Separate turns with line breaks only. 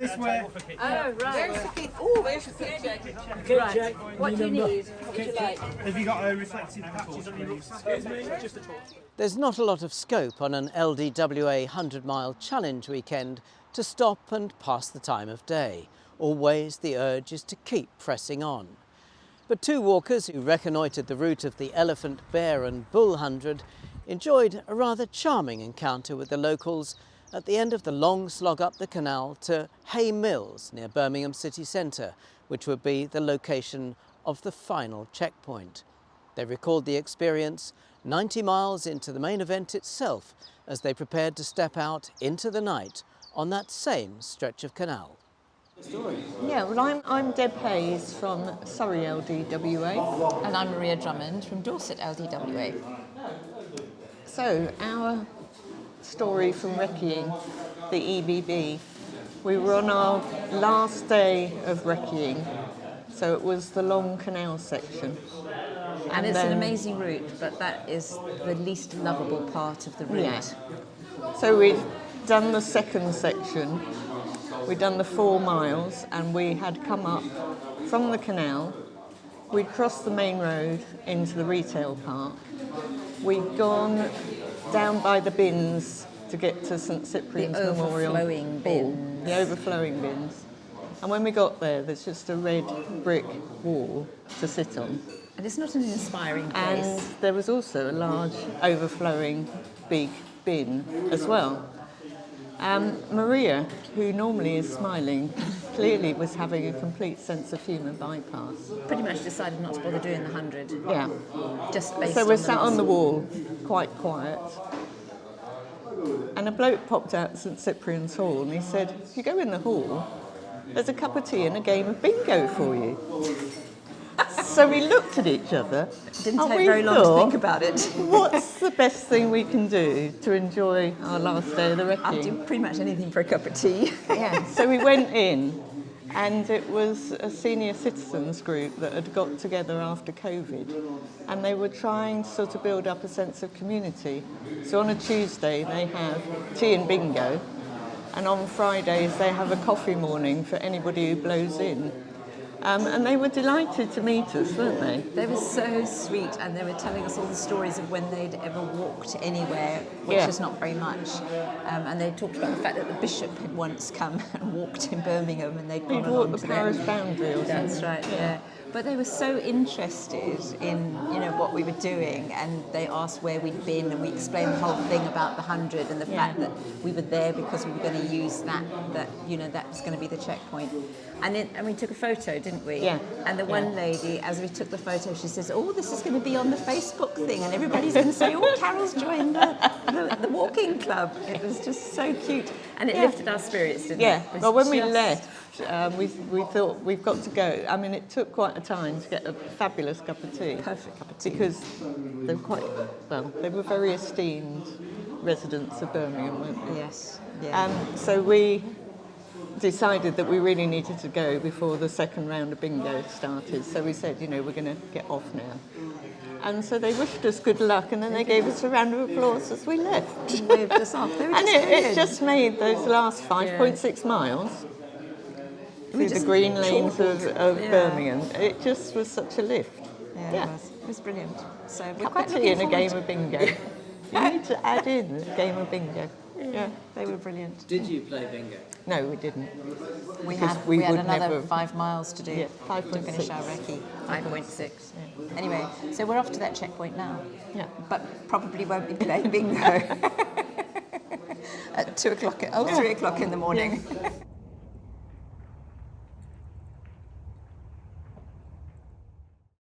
This way.
Oh, right.
There's the picture.
Right. What do you need? What would you like?
Have you got reflective patches on your roof? Excuse me, just a torch.
There's not a lot of scope on an LDWA 100-mile challenge weekend to stop and pass the time of day. Always the urge is to keep pressing on. But two walkers who reconnoitred the route of the Elephant, Bear and Bull 100 enjoyed a rather charming encounter with the locals at the end of the long slog up the canal to Hay Mills near Birmingham city centre, which would be the location of the final checkpoint. They recalled the experience 90 miles into the main event itself as they prepared to step out into the night on that same stretch of canal.
Yeah, well, I'm Deb Hayes from Surrey LDWA.
And I'm Maria Drummond from Dorset LDWA.
So, our story from recceing the EBB. We were on our last day of recceing, so it was the long canal section.
And it's an amazing route, but that is the least lovable part of the route.
Yeah. So we'd done the second section, we'd done the 4 miles, and we had come up from the canal. We'd crossed the main road into the retail park. We'd gone down by the bins to get to St Cyprian's Memorial Hall. The overflowing bins. And when we got there, there's just a red brick wall to sit on.
And it's not an inspiring place.
And there was also a large overflowing big bin as well. Maria, who normally is smiling, clearly was having a complete sense of humour bypass.
Pretty much decided not to bother doing the 100.
Yeah.
Just based
So
on
we're
the
sat on
loss.
the wall, quite quiet. And a bloke popped out St Cyprian's Hall and he said, if you go in the hall, there's a cup of tea and a game of bingo for you. So we looked at each other.
Didn't
and
take
we
very long to
thought,
think about it.
What's the best thing we can do to enjoy our last day of the
I'll do
recceing?
pretty much anything for a cup of tea.
Yeah. So we went in, and it was a senior citizens group that had got together after COVID, and they were trying to sort of build up a sense of community. So on a Tuesday they have tea and bingo, and on Fridays they have a coffee morning for anybody who blows in. And they were delighted to meet us, weren't they?
They were so sweet, and they were telling us all the stories of when they'd ever walked anywhere, which
Yeah.
is not very much. And they talked about the fact that the bishop had once come and walked in Birmingham, and they'd gone
He'd
along
walked
to
the parish boundary or something.
That's right, yeah. But they were so interested in, what we were doing, and they asked where we'd been, and we explained the whole thing about the 100 and the fact that we were there because we were going to use that was going to be the checkpoint. And we took a photo, didn't we?
Yeah.
And the one lady, as we took the photo, she says, "Oh, this is going to be on the Facebook thing, and everybody's going to say, oh, Carol's joined the walking club." It was just so cute, and it lifted our spirits, didn't it?
Yeah,
It was
well, when we
just-
left, we thought we've got to go. I mean, it took quite a time to get a fabulous cup of tea.
Perfect cup of tea.
Because they were very esteemed residents of Birmingham, weren't they?
Yes, yeah.
So we decided that we really needed to go before the second round of bingo started. So we said, we're going to get off now. And so they wished us good luck, and then they gave us a round of applause as we left.
And waved us off. They were
And
just
it
brilliant.
just made those last 5.6 miles through the
just
green lanes of
Yeah.
Birmingham. It just was such a lift.
Yeah, it was brilliant. So we're
Cup
quite
of tea and a
looking
game
forward
of bingo. You need to add in a game of bingo. Yeah.
They were brilliant.
Did you play bingo?
No, we didn't.
We
Because
had,
we
we had
would
another
never-
5 miles to do
Yeah,
to finish
5.6.
our recce. 5.6. Yeah. Anyway, so we're off to that checkpoint now.
Yeah.
But probably won't be playing bingo at 3 o'clock in the morning.